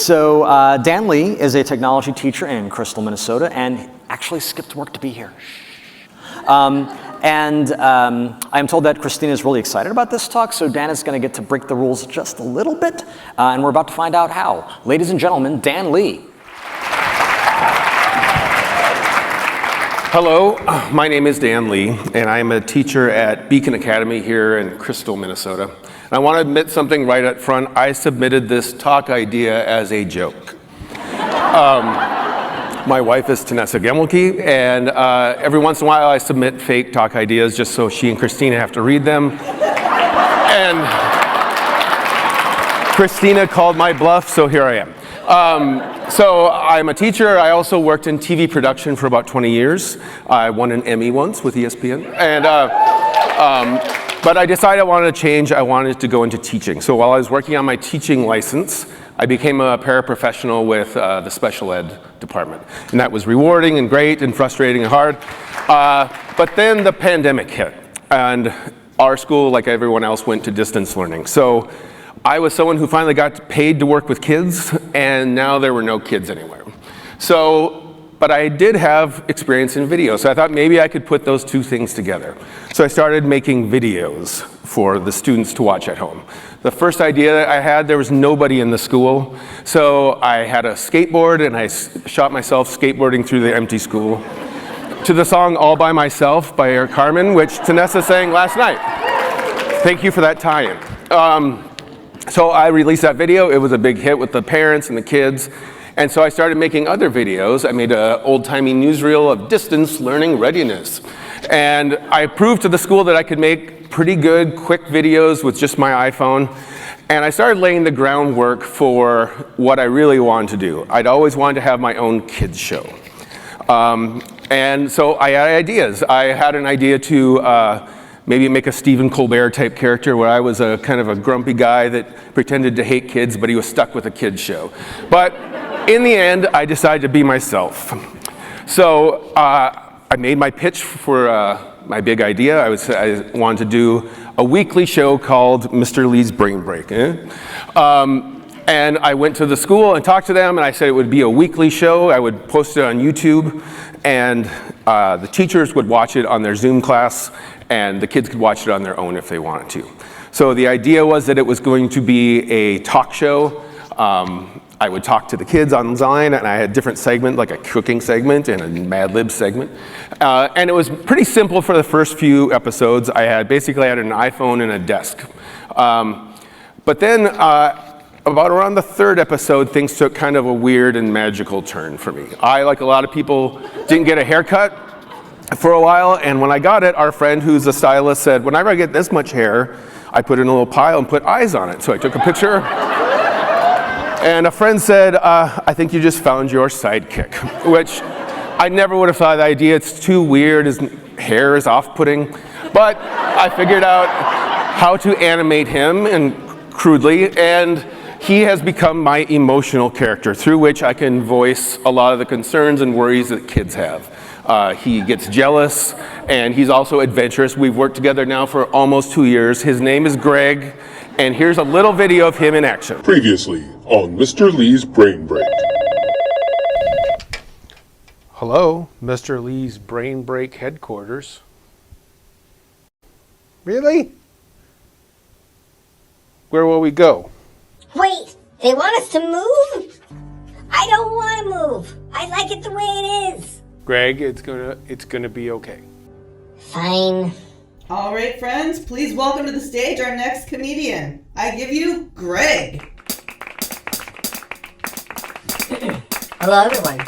So Dan Lee is a technology teacher in Crystal, Minnesota, and actually skipped work to be here. I'm told that Christina is really excited about this talk, so Dan is going to get to break the rules just a little bit, and we're about to find out how. Ladies and gentlemen, Dan Lee. Hello, my name is Dan Lee, and I'm a teacher at Beacon Academy here in Crystal, Minnesota. And I want to admit something right up front. I submitted this talk idea as a joke. My wife is Tanessa Gemelke, and every once in a while I submit fake talk ideas just so she and Christina have to read them. And Christina called my bluff, so here I am. So I'm a teacher. I also worked in TV production for about 20 years. I won an Emmy once with ESPN. But I decided I wanted to change. I wanted to go into teaching. So while I was working on my teaching license, I became a paraprofessional with the special ed department. And that was rewarding and great and frustrating and hard. But then the pandemic hit. And our school, like everyone else, went to distance learning. So I was someone who finally got paid to work with kids, and now there were no kids anywhere. But I did have experience in video, so I thought maybe I could put those two things together. So I started making videos for the students to watch at home. The first idea that I had, there was nobody in the school, so I had a skateboard and I shot myself skateboarding through the empty school to the song All By Myself by Eric Carmen, which Tanessa sang last night. Thank you for that tie-in. So I released that video. It was a big hit with the parents and the kids. And so I started making other videos. I made an old-timey newsreel of distance learning readiness. And I proved to the school that I could make pretty good, quick videos with just my iPhone. And I started laying the groundwork for what I really wanted to do. I'd always wanted to have my own kids show. And so I had ideas. I had an idea to maybe make a Stephen Colbert type character where I was a kind of a grumpy guy that pretended to hate kids, but he was stuck with a kids show. But in the end, I decided to be myself. So I made my pitch for my big idea. I wanted to do a weekly show called Mr. Lee's Brain Break. And I went to the school and talked to them, and I said it would be a weekly show. I would post it on YouTube, and the teachers would watch it on their Zoom class, and the kids could watch it on their own if they wanted to. So the idea was that it was going to be a talk show. I would talk to the kids online, and I had different segments, like a cooking segment and a Mad Lib segment. And it was pretty simple for the first few episodes. I basically had an iPhone and a desk. But then about around the third episode, things took kind of a weird and magical turn for me. I, like a lot of people, didn't get a haircut for a while, and when I got it, our friend who's a stylist said, whenever I get this much hair, I put it in a little pile and put eyes on it. So I took a picture, and a friend said, I think you just found your sidekick, which I never would have thought of the idea. It's too weird, his hair is off-putting, but I figured out how to animate him, and crudely, and he has become my emotional character through which I can voice a lot of the concerns and worries that kids have. He gets jealous, and he's also adventurous. We've worked together now for almost 2 years. His name is Greg, and here's a little video of him in action. Previously on Mr. Lee's Brain Break. Hello, Mr. Lee's Brain Break headquarters. Really? Where will we go? Wait, they want us to move? I don't want to move. I like it the way it is. Greg, it's gonna be okay. Fine. All right, friends, please welcome to the stage our next comedian. I give you Greg. Hello, everyone.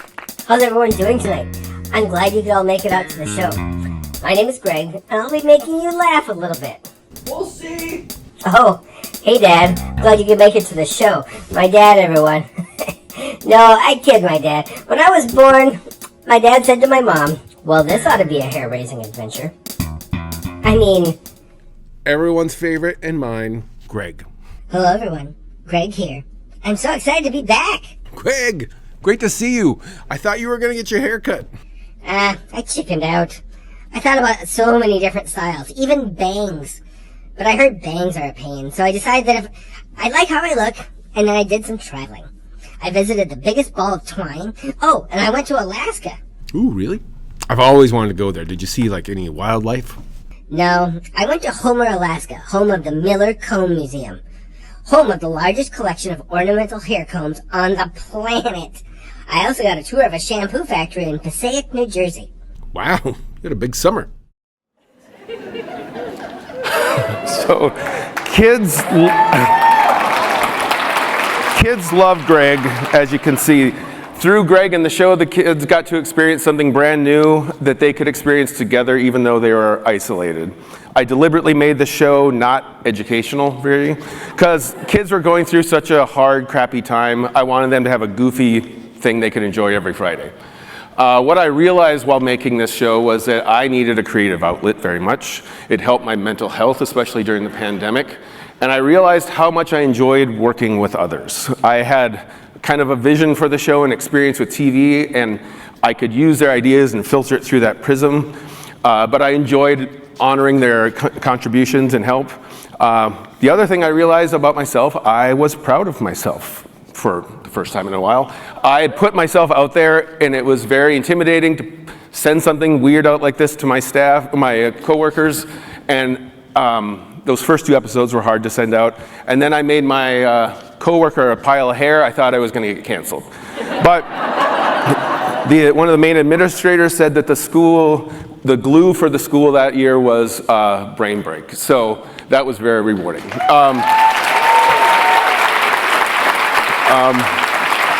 How's everyone doing tonight? I'm glad you could all make it out to the show. My name is Greg, and I'll be making you laugh a little bit. We'll see. Oh, hey, Dad. Glad you could make it to the show. My dad, everyone. No, I kid my dad. When I was born, my dad said to my mom, well, this ought to be a hair-raising adventure. I mean... Everyone's favorite and mine, Greg. Hello, everyone. Greg here. I'm so excited to be back. Greg, great to see you. I thought you were going to get your hair cut. I chickened out. I thought about so many different styles, even bangs. But I heard bangs are a pain, so I decided that if I like how I look, and then I did some traveling. I visited the biggest ball of twine. Oh, and I went to Alaska. Ooh, really? I've always wanted to go there. Did you see, like, any wildlife? No, I went to Homer, Alaska, home of the Miller Comb Museum. Home of the largest collection of ornamental hair combs on the planet. I also got a tour of a shampoo factory in Passaic, New Jersey. Wow, you had a big summer. So kids love Greg, as you can see. Through Greg and the show, the kids got to experience something brand new that they could experience together even though they were isolated. I deliberately made the show not educational, really, because kids were going through such a hard, crappy time. I wanted them to have a goofy thing they could enjoy every Friday. What I realized while making this show was that I needed a creative outlet very much. It helped my mental health, especially during the pandemic. And I realized how much I enjoyed working with others. I had kind of a vision for the show and experience with TV, and I could use their ideas and filter it through that prism. But I enjoyed honoring their contributions and help. The other thing I realized about myself, I was proud of myself for the first time in a while. I had put myself out there, and it was very intimidating to send something weird out like this to my staff, my coworkers, and those first 2 episodes were hard to send out. And then I made my coworker a pile of hair. I thought I was going to get canceled. But one of the main administrators said that the glue for the school that year was brain break. So that was very rewarding.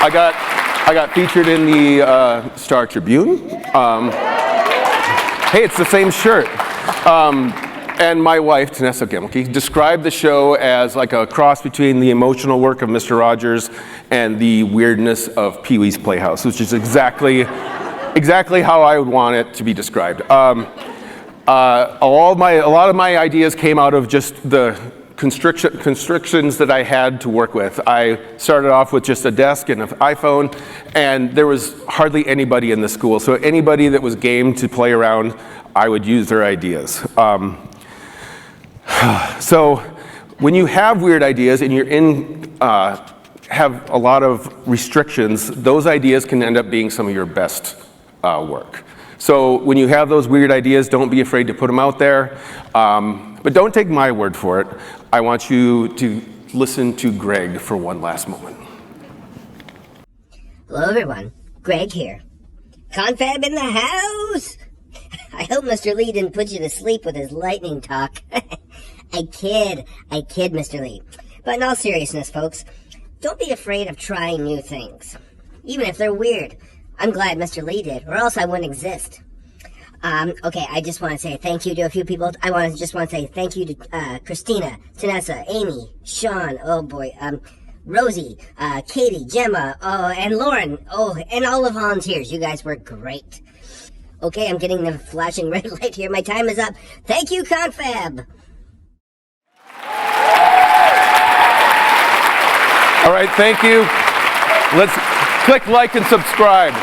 I got featured in the Star Tribune. Hey, it's the same shirt. And my wife, Tanessa Gemmelke, described the show as like a cross between the emotional work of Mr. Rogers and the weirdness of Pee-wee's Playhouse, which is exactly how I would want it to be described. A lot of my ideas came out of just the constrictions that I had to work with. I started off with just a desk and an iPhone, and there was hardly anybody in the school. So anybody that was game to play around, I would use their ideas. So when you have weird ideas and you're have a lot of restrictions, those ideas can end up being some of your best work. So when you have those weird ideas, don't be afraid to put them out there. But don't take my word for it. I want you to listen to Greg for one last moment. Hello, everyone. Greg here. Confab in the house! I hope Mr. Lee didn't put you to sleep with his lightning talk. I kid, Mr. Lee. But in all seriousness, folks, don't be afraid of trying new things, even if they're weird. I'm glad Mr. Lee did, or else I wouldn't exist. Okay, I just want to say thank you to a few people. I just want to say thank you to Christina, Tanessa, Amy, Sean, oh boy, Rosie, Katie, Gemma, and Lauren, and all the volunteers. You guys were great. Okay, I'm getting the flashing red light here. My time is up. Thank you, Confab. All right, thank you. Let's click like and subscribe.